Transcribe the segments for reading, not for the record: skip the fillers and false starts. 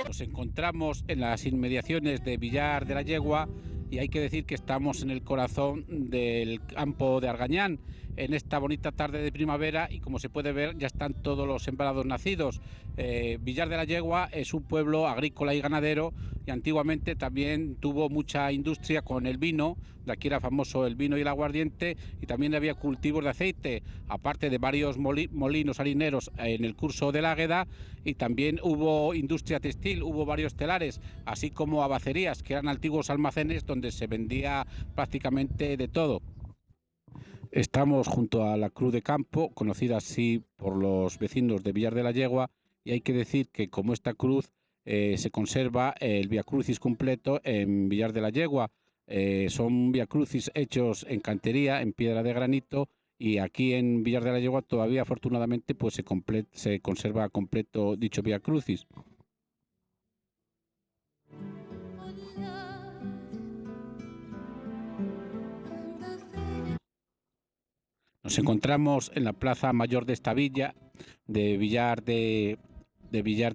Nos encontramos en las inmediaciones de Villar de la Yegua y hay que decir que estamos en el corazón del campo de Argañán en esta bonita tarde de primavera, y como se puede ver ya están todos los sembrados nacidos. Villar de la Yegua es un pueblo agrícola y ganadero, y antiguamente también tuvo mucha industria con el vino. De aquí era famoso el vino y el aguardiente, y también había cultivos de aceite, aparte de varios molinos harineros en el curso del Águeda, y también hubo industria textil, hubo varios telares, así como abacerías, que eran antiguos almacenes donde se vendía prácticamente de todo. Estamos junto a la Cruz de Campo, conocida así por los vecinos de Villar de la Yegua, y hay que decir que como esta cruz se conserva el Vía Crucis completo en Villar de la Yegua. Son Vía Crucis hechos en cantería, en piedra de granito, y aquí en Villar de la Yegua todavía afortunadamente pues se conserva completo dicho Vía Crucis. Nos encontramos en la plaza mayor de esta villa, de Villar de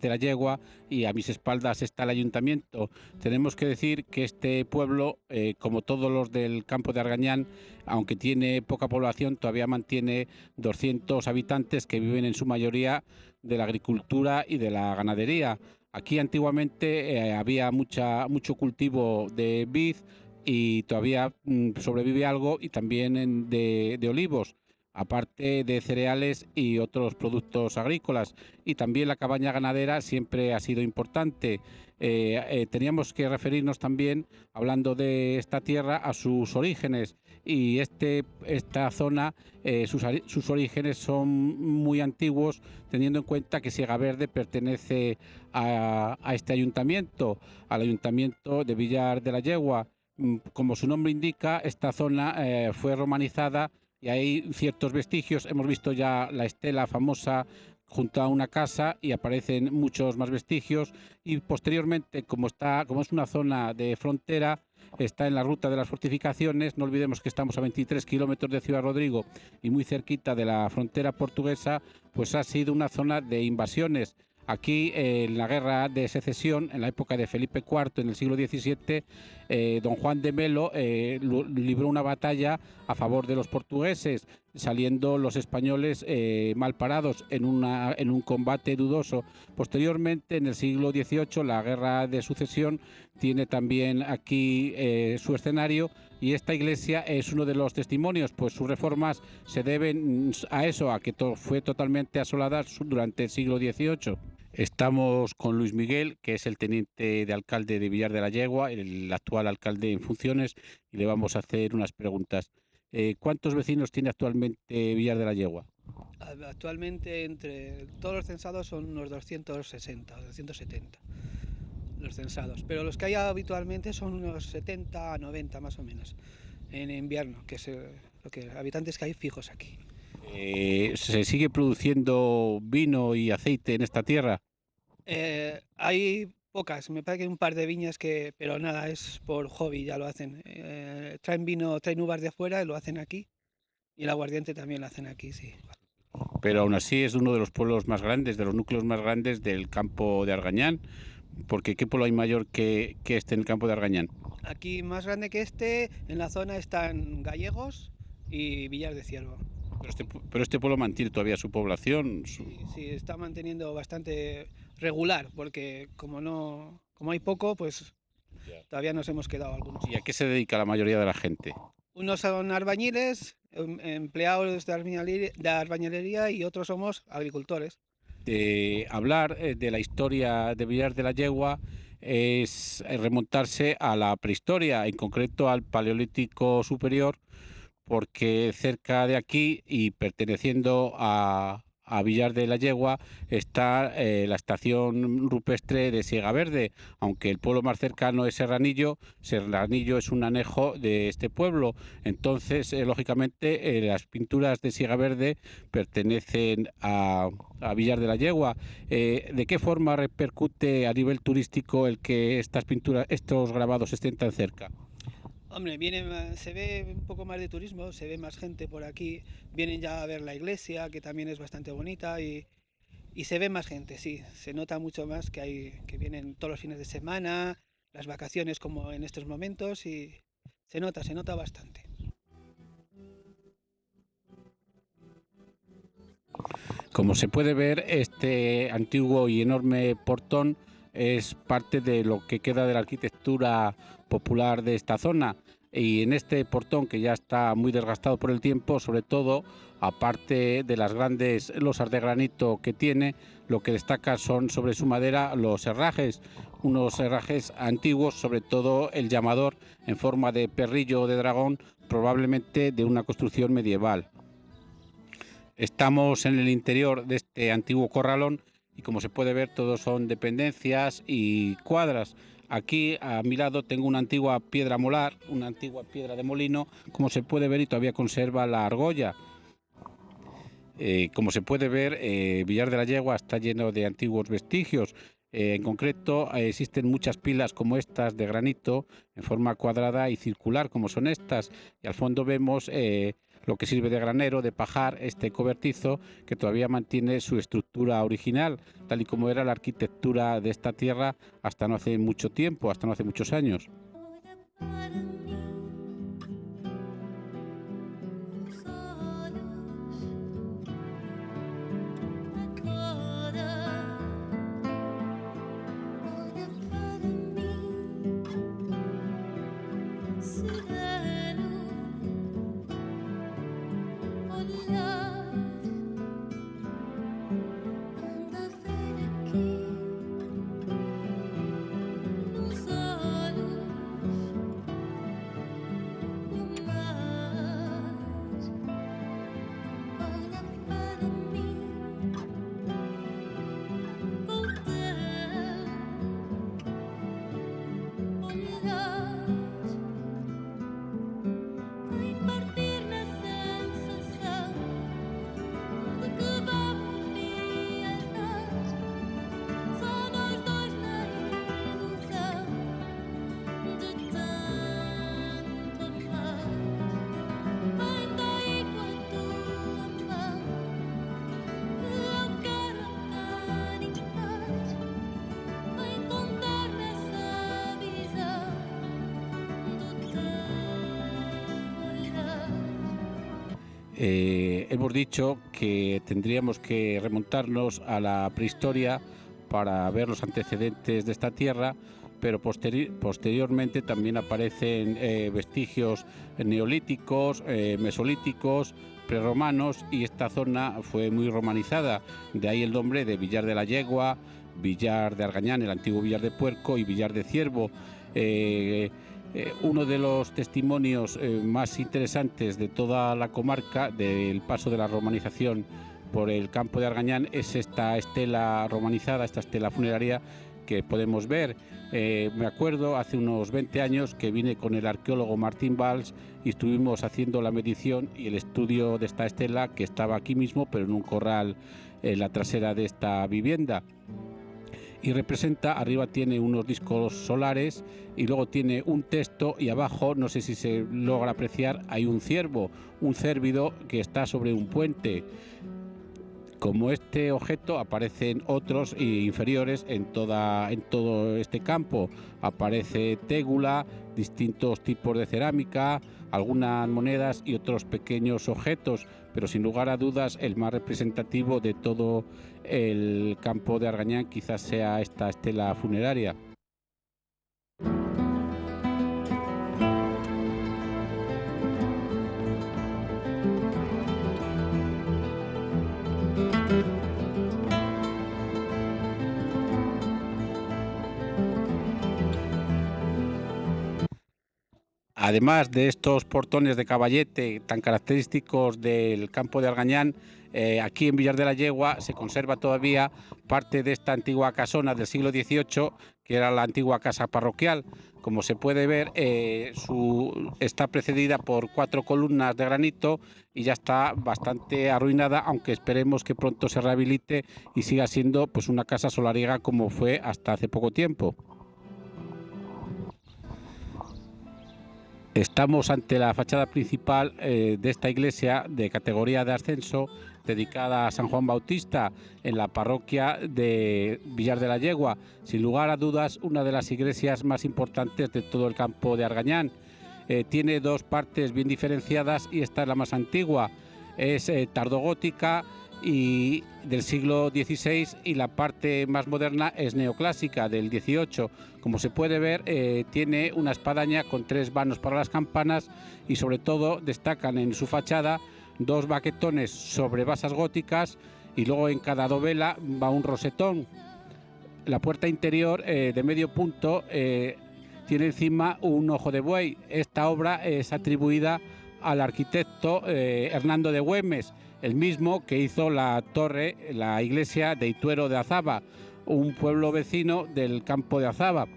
la Yegua, y a mis espaldas está el ayuntamiento. Tenemos que decir que este pueblo, como todos los del campo de Argañán, aunque tiene poca población, todavía mantiene 200 habitantes que viven en su mayoría de la agricultura y de la ganadería. Aquí antiguamente había mucho cultivo de vid, y todavía sobrevive algo, y también de olivos, aparte de cereales y otros productos agrícolas. Y también la cabaña ganadera siempre ha sido importante. Teníamos que referirnos también, hablando de esta tierra, a sus orígenes, y esta zona, sus orígenes son muy antiguos, teniendo en cuenta que Siega Verde pertenece a este ayuntamiento, al ayuntamiento de Villar de la Yegua. Como su nombre indica, esta zona fue romanizada, y hay ciertos vestigios. Hemos visto ya la estela famosa junto a una casa, y aparecen muchos más vestigios, y posteriormente, como es una zona de frontera, está en la ruta de las fortificaciones. No olvidemos que estamos a 23 kilómetros de Ciudad Rodrigo y muy cerquita de la frontera portuguesa, pues ha sido una zona de invasiones. Aquí, en la guerra de secesión, en la época de Felipe IV, en el siglo XVII, don Juan de Melo libró una batalla a favor de los portugueses, saliendo los españoles mal parados en un combate dudoso. Posteriormente, en el siglo XVIII, la guerra de sucesión tiene también aquí su escenario, y esta iglesia es uno de los testimonios, pues sus reformas se deben a eso, a que fue totalmente asolada durante el siglo XVIII. Estamos con Luis Miguel, que es el teniente de alcalde de Villar de la Yegua, el actual alcalde en funciones, y le vamos a hacer unas preguntas. ¿Cuántos vecinos tiene actualmente Villar de la Yegua? Actualmente, entre todos los censados, son unos 260 o 270 los censados, pero los que hay habitualmente son unos 70 a 90 más o menos en invierno, que es lo que habitantes que hay fijos aquí. ¿Se sigue produciendo vino y aceite en esta tierra? Hay pocas, me parece que hay un par de viñas pero nada, es por hobby, ya lo hacen. Traen vino, traen uvas de fuera y lo hacen aquí, y el aguardiente también lo hacen aquí, sí. Pero aún así es uno de los pueblos más grandes, de los núcleos más grandes del campo de Argañán, porque ¿qué pueblo hay mayor que este en el campo de Argañán? Aquí más grande que este, en la zona, están Gallegos y Villar de Ciervo. Pero este pueblo mantiene todavía su población. Sí, está manteniendo bastante regular, porque como hay poco, pues todavía nos hemos quedado algunos. ¿Y a qué se dedica la mayoría de la gente? Unos son albañiles, empleados de albañilería, y otros somos agricultores. Hablar de la historia de Villar de la Yegua es remontarse a la prehistoria, en concreto al Paleolítico Superior, porque cerca de aquí y perteneciendo a a Villar de la Yegua está la estación rupestre de Siega Verde, aunque el pueblo más cercano es Serranillo. Serranillo es un anejo de este pueblo, entonces lógicamente las pinturas de Siega Verde pertenecen a Villar de la Yegua. ¿De qué forma repercute a nivel turístico el que estas pinturas, estos grabados estén tan cerca? Hombre, se ve un poco más de turismo, se ve más gente por aquí, vienen ya a ver la iglesia, que también es bastante bonita, y se ve más gente, sí, se nota mucho más que vienen todos los fines de semana, las vacaciones como en estos momentos, y se nota bastante. Como se puede ver, este antiguo y enorme portón es parte de lo que queda de la arquitectura popular de esta zona, y en este portón, que ya está muy desgastado por el tiempo, sobre todo, aparte de las grandes losas de granito que tiene, lo que destaca son sobre su madera los herrajes, unos herrajes antiguos, sobre todo el llamador en forma de perrillo o de dragón, probablemente de una construcción medieval. Estamos en el interior de este antiguo corralón y, como se puede ver, todos son dependencias y cuadras. Aquí a mi lado tengo una antigua piedra molar, una antigua piedra de molino, como se puede ver, y todavía conserva la argolla. Como se puede ver, Villar de la Yegua está lleno de antiguos vestigios. En concreto, existen muchas pilas como estas de granito en forma cuadrada y circular, como son estas, y al fondo vemos lo que sirve de granero, de pajar, este cobertizo que todavía mantiene su estructura original, tal y como era la arquitectura de esta tierra hasta no hace mucho tiempo, hasta no hace muchos años. Hemos dicho que tendríamos que remontarnos a la prehistoria para ver los antecedentes de esta tierra, pero posteriormente también aparecen vestigios neolíticos, mesolíticos, prerromanos, y esta zona fue muy romanizada. De ahí el nombre de Villar de la Yegua, Villar de Argañán, el antiguo Villar de Puerco, y Villar de Ciervo. Uno de los testimonios más interesantes de toda la comarca del paso de la romanización por el campo de Argañán es esta estela romanizada, esta estela funeraria que podemos ver. Me acuerdo hace unos 20 años que vine con el arqueólogo Martín Valls y estuvimos haciendo la medición y el estudio de esta estela, que estaba aquí mismo, pero en un corral en la trasera de esta vivienda. Y representa, arriba tiene unos discos solares y luego tiene un texto, y abajo, no sé si se logra apreciar, hay un ciervo, un cérvido que está sobre un puente. Como este objeto aparecen otros inferiores en todo este campo. Aparece tégula, distintos tipos de cerámica, algunas monedas y otros pequeños objetos, pero sin lugar a dudas el más representativo de todo el campo de Argañán quizás sea esta estela funeraria. Además de estos portones de caballete tan característicos del campo de Argañán, aquí en Villar de la Yegua se conserva todavía parte de esta antigua casona del siglo XVIII, que era la antigua casa parroquial. Como se puede ver, está precedida por 4 columnas de granito y ya está bastante arruinada, aunque esperemos que pronto se rehabilite y siga siendo pues una casa solariega como fue hasta hace poco tiempo. Estamos ante la fachada principal de esta iglesia de categoría de ascenso, dedicada a San Juan Bautista, en la parroquia de Villar de la Yegua. Sin lugar a dudas, una de las iglesias más importantes de todo el campo de Argañán. Tiene 2 partes bien diferenciadas y esta es la más antigua. Es tardogótica y del siglo XVI, y la parte más moderna es neoclásica del XVIII. Como se puede ver, tiene una espadaña con 3 vanos para las campanas y sobre todo destacan en su fachada 2 baquetones sobre basas góticas y luego en cada dovela va un rosetón. La puerta interior de medio punto tiene encima un ojo de buey. Esta obra es atribuida al arquitecto Hernando de Güemes, el mismo que hizo la torre, la iglesia de Ituero de Azaba, un pueblo vecino del campo de Azaba.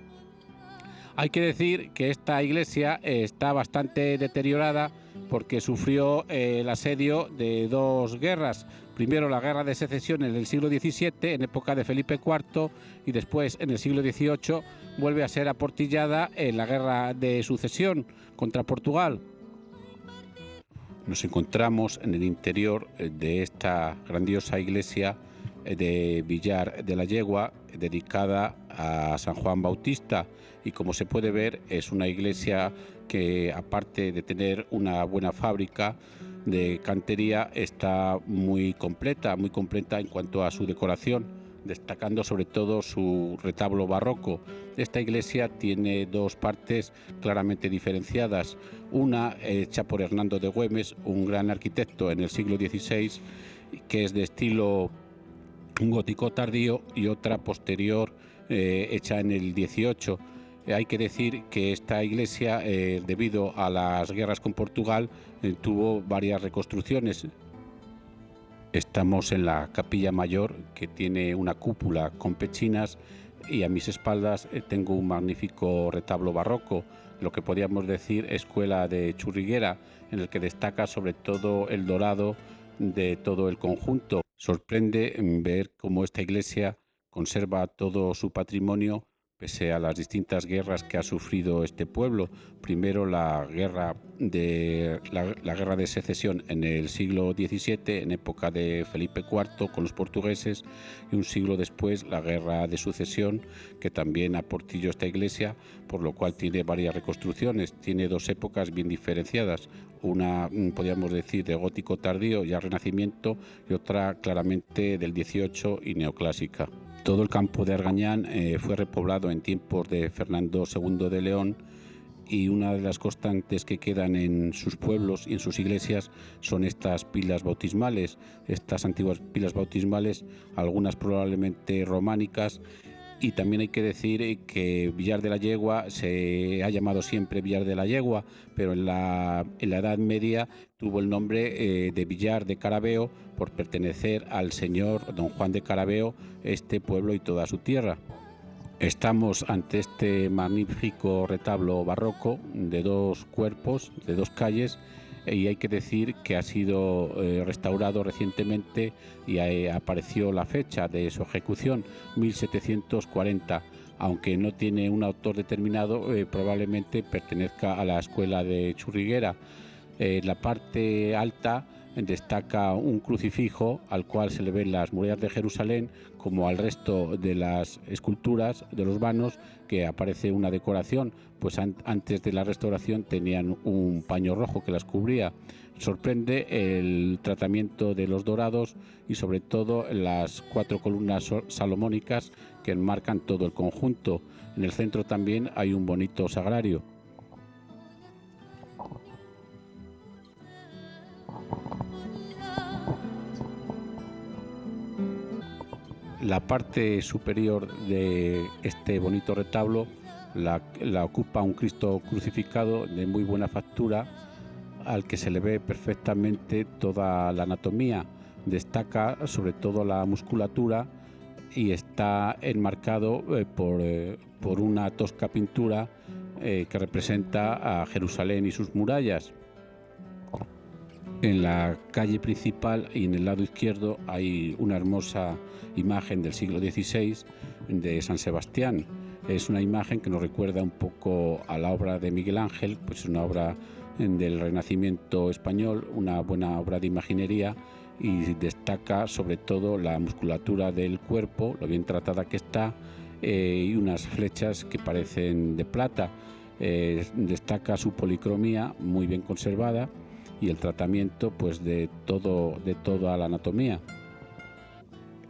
Hay que decir que esta iglesia está bastante deteriorada porque sufrió el asedio de 2 guerras. Primero la guerra de secesión en el siglo XVII, en época de Felipe IV, y después en el siglo XVIII vuelve a ser aportillada en la guerra de sucesión contra Portugal. Nos encontramos en el interior de esta grandiosa iglesia de Villar de la Yegua, dedicada a San Juan Bautista, y como se puede ver es una iglesia que, aparte de tener una buena fábrica de cantería, está muy completa en cuanto a su decoración, destacando sobre todo su retablo barroco. Esta iglesia tiene 2 partes claramente diferenciadas, una hecha por Hernando de Güemes, un gran arquitecto en el siglo XVI, que es de estilo gótico tardío, y otra posterior hecha en el XVIII. Hay que decir que esta iglesia, debido a las guerras con Portugal, tuvo varias reconstrucciones. Estamos en la capilla mayor, que tiene una cúpula con pechinas, y a mis espaldas tengo un magnífico retablo barroco, lo que podríamos decir escuela de churriguera, en el que destaca sobre todo el dorado de todo el conjunto. Sorprende ver cómo esta iglesia conserva todo su patrimonio pese a las distintas guerras que ha sufrido este pueblo. Primero la guerra de secesión en el siglo XVII, en época de Felipe IV con los portugueses, y un siglo después la guerra de sucesión, que también aportilló esta iglesia, por lo cual tiene varias reconstrucciones. Tiene 2 épocas bien diferenciadas, una podríamos decir de gótico tardío y al Renacimiento, y otra claramente del XVIII y neoclásica. Todo el campo de Argañán fue repoblado en tiempos de Fernando II de León, y una de las constantes que quedan en sus pueblos y en sus iglesias son estas pilas bautismales, estas antiguas pilas bautismales, algunas probablemente románicas. Y también hay que decir que Villar de la Yegua se ha llamado siempre Villar de la Yegua, pero en la Edad Media tuvo el nombre de Villar de Carabeo por pertenecer al señor don Juan de Carabeo, este pueblo y toda su tierra. Estamos ante este magnífico retablo barroco de 2 cuerpos, de 2 calles, y hay que decir que ha sido restaurado recientemente y apareció la fecha de su ejecución, 1740, aunque no tiene un autor determinado, probablemente pertenezca a la escuela de Churriguera. La parte alta destaca un crucifijo al cual se le ven las murallas de Jerusalén, como al resto de las esculturas de los vanos, que aparece una decoración, pues antes de la restauración tenían un paño rojo que las cubría. Sorprende el tratamiento de los dorados y sobre todo las 4 columnas salomónicas que enmarcan todo el conjunto. En el centro también hay un bonito sagrario. La parte superior de este bonito retablo La ocupa un Cristo crucificado de muy buena factura, al que se le ve perfectamente toda la anatomía. Destaca sobre todo la musculatura y está enmarcado por una tosca pintura que representa a Jerusalén y sus murallas. En la calle principal y en el lado izquierdo hay una hermosa imagen del siglo XVI de San Sebastián. Es una imagen que nos recuerda un poco a la obra de Miguel Ángel, pues una obra del Renacimiento español, una buena obra de imaginería, y destaca sobre todo la musculatura del cuerpo, lo bien tratada que está, y unas flechas que parecen de plata. Destaca su policromía muy bien conservada y el tratamiento pues de toda la anatomía.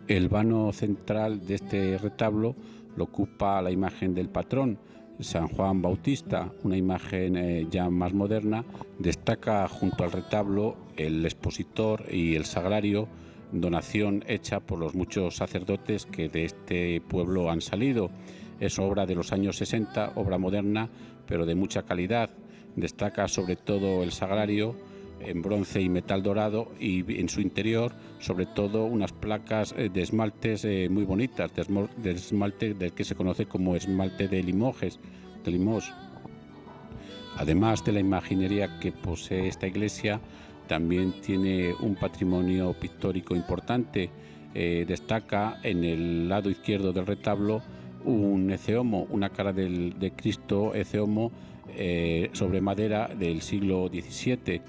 El vano central de este retablo lo ocupa la imagen del patrón, San Juan Bautista, una imagen ya más moderna. Destaca junto al retablo el expositor y el sagrario, donación hecha por los muchos sacerdotes que de este pueblo han salido. Es obra de los años 60, obra moderna, pero de mucha calidad. Destaca sobre todo el sagrario en bronce y metal dorado, y en su interior sobre todo unas placas de esmaltes muy bonitas, de esmalte del que se conoce como esmalte de Limoges, de Limos. Además de la imaginería que posee esta iglesia, también tiene un patrimonio pictórico importante. Destaca en el lado izquierdo del retablo un eceomo, una cara de Cristo eceomo sobre madera del siglo XVII.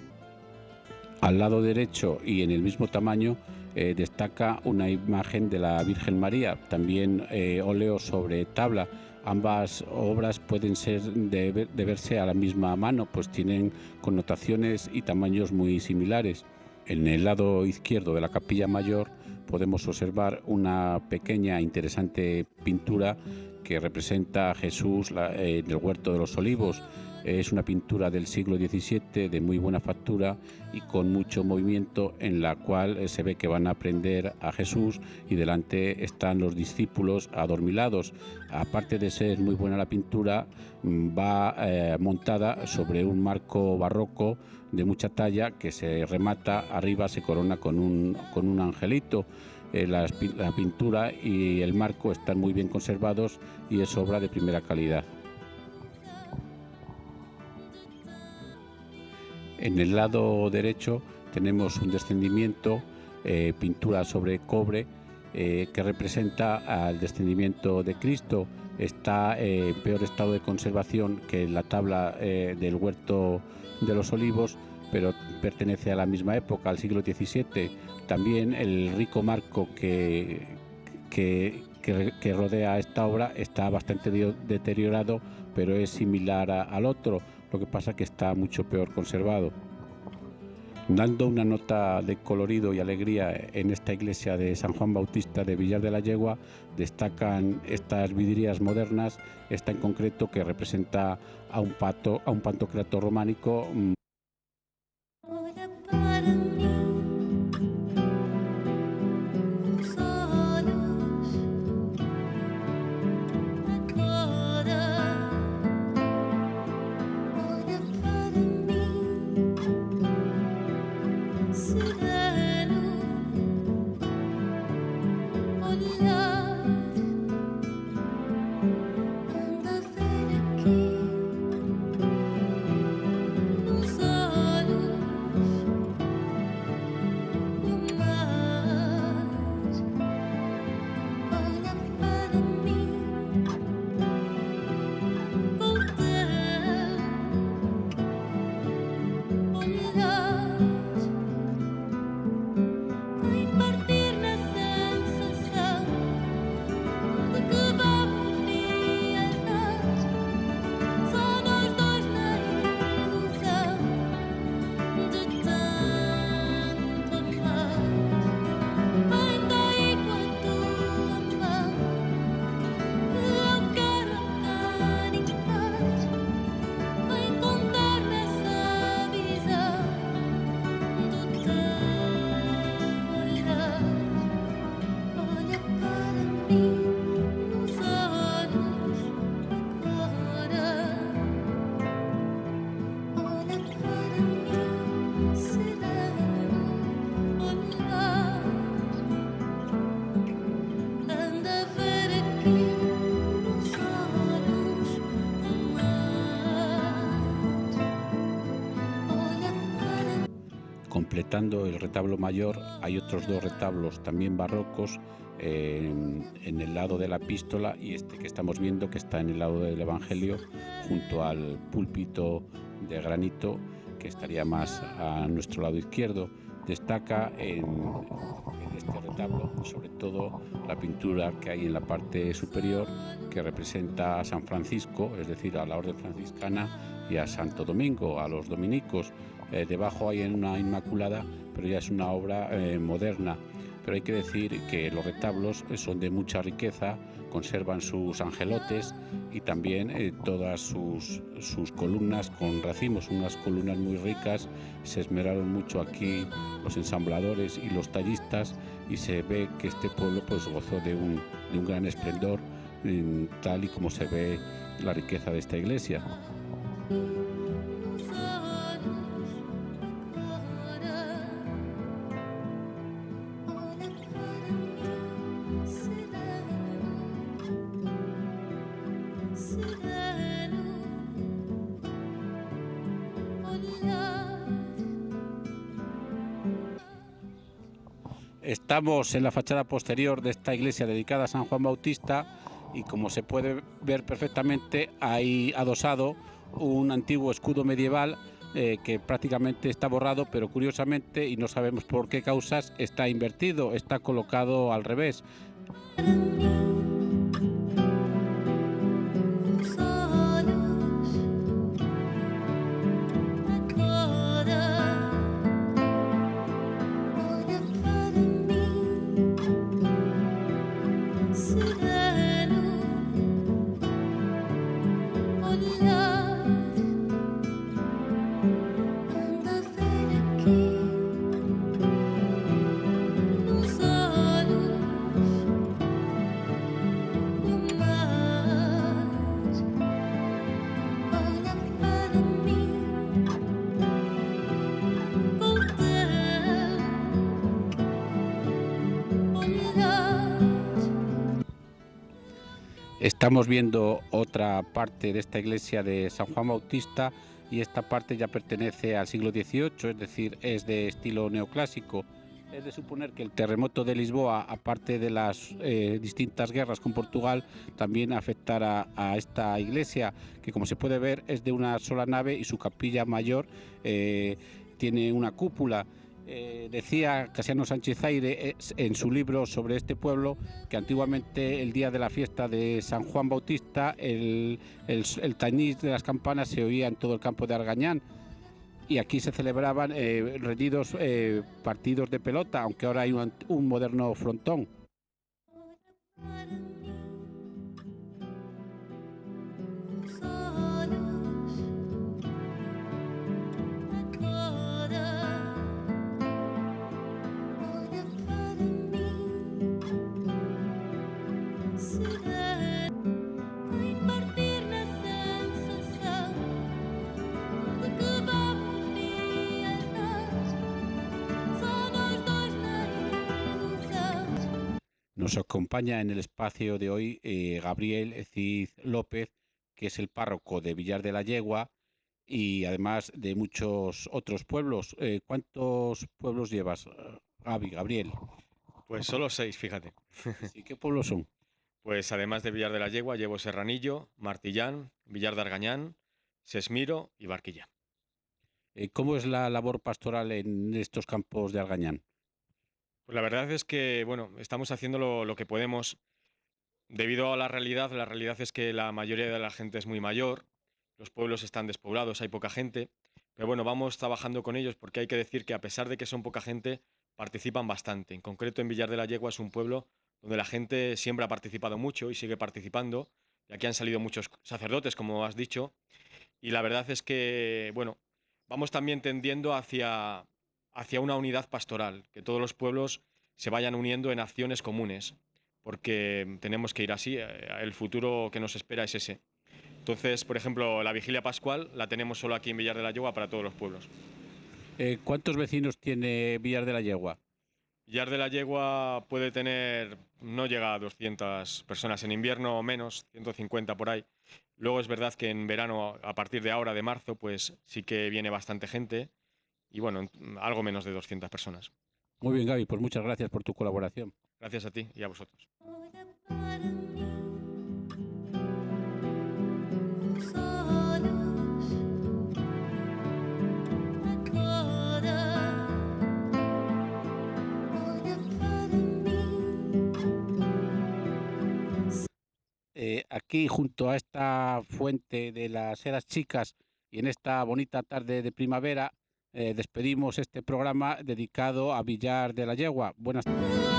Al lado derecho y en el mismo tamaño destaca una imagen de la Virgen María, también óleo sobre tabla. Ambas obras pueden ser de verse a la misma mano, pues tienen connotaciones y tamaños muy similares. En el lado izquierdo de la capilla mayor podemos observar una pequeña e interesante pintura que representa a Jesús en el huerto de los olivos. Es una pintura del siglo XVII de muy buena factura y con mucho movimiento, en la cual se ve que van a prender a Jesús y delante están los discípulos adormilados. Aparte de ser muy buena la pintura, va montada sobre un marco barroco de mucha talla que se remata, arriba se corona con un angelito. La pintura y el marco están muy bien conservados y es obra de primera calidad. En el lado derecho tenemos un descendimiento, pintura sobre cobre, que representa al descendimiento de Cristo. Está en peor estado de conservación que la tabla del huerto de los olivos, pero pertenece a la misma época, al siglo XVII. También el rico marco que rodea esta obra está bastante deteriorado, pero es similar al otro. Lo que pasa que está mucho peor conservado. Dando una nota de colorido y alegría en esta iglesia de San Juan Bautista de Villar de la Yegua, destacan estas vidrieras modernas, esta en concreto que representa a un pantocrator románico. completando el retablo mayor hay otros 2 retablos también barrocos en el lado de la epístola, y este que estamos viendo, que está en el lado del Evangelio, junto al púlpito de granito, que estaría más a nuestro lado izquierdo. Destaca en este retablo sobre todo la pintura que hay en la parte superior, que representa a San Francisco, es decir, a la orden franciscana, y a Santo Domingo, a los dominicos. Debajo hay una Inmaculada, pero ya es una obra moderna. Pero hay que decir que los retablos son de mucha riqueza, conservan sus angelotes y también todas sus columnas con racimos, unas columnas muy ricas. Se esmeraron mucho aquí los ensambladores y los tallistas, y se ve que este pueblo pues gozó de un gran esplendor, tal y como se ve la riqueza de esta iglesia. Estamos en la fachada posterior de esta iglesia dedicada a San Juan Bautista, y como se puede ver perfectamente, hay adosado un antiguo escudo medieval que prácticamente está borrado, pero curiosamente, y no sabemos por qué causas, está invertido, está colocado al revés. Estamos viendo otra parte de esta iglesia de San Juan Bautista, y esta parte ya pertenece al siglo XVIII, es decir, es de estilo neoclásico. Es de suponer que el terremoto de Lisboa, aparte de las distintas guerras con Portugal, también afectará a esta iglesia, que como se puede ver es de una sola nave, y su capilla mayor tiene una cúpula. Decía Casiano Sánchez Aire en su libro sobre este pueblo que antiguamente, el día de la fiesta de San Juan Bautista, el tañiz de las campanas se oía en todo el campo de Argañán, y aquí se celebraban rendidos partidos de pelota, aunque ahora hay un moderno frontón. Nos acompaña en el espacio de hoy Gabriel Cid López, que es el párroco de Villar de la Yegua, y además de muchos otros pueblos. ¿Cuántos pueblos llevas, Gabriel? Pues solo 6, fíjate. ¿Y qué pueblos son? Pues además de Villar de la Yegua, llevo Serranillo, Martillán, Villar de Argañán, Sesmiro y Barquilla. ¿Cómo es la labor pastoral en estos campos de Argañán? Pues la verdad es que, bueno, estamos haciendo lo que podemos. Debido a la realidad es que la mayoría de la gente es muy mayor, los pueblos están despoblados, hay poca gente, pero bueno, vamos trabajando con ellos, porque hay que decir que a pesar de que son poca gente, participan bastante. En concreto, en Villar de la Yegua es un pueblo donde la gente siempre ha participado mucho y sigue participando. Y aquí han salido muchos sacerdotes, como has dicho, y la verdad es que, bueno, vamos también tendiendo hacia una unidad pastoral, que todos los pueblos se vayan uniendo en acciones comunes, porque tenemos que ir así, el futuro que nos espera es ese. Entonces, por ejemplo, la vigilia pascual la tenemos solo aquí en Villar de la Yegua para todos los pueblos. ¿Cuántos vecinos tiene Villar de la Yegua? Villar de la Yegua puede tener, no llega a 200 personas, en invierno menos, 150 por ahí. Luego es verdad que en verano, a partir de ahora, de marzo, pues sí que viene bastante gente, y bueno, algo menos de 200 personas. Muy bien, Gaby, pues muchas gracias por tu colaboración. Gracias a ti y a vosotros. Aquí junto a esta fuente de las Eras Chicas y en esta bonita tarde de primavera, despedimos este programa dedicado a Villar de la Yegua. Buenas tardes.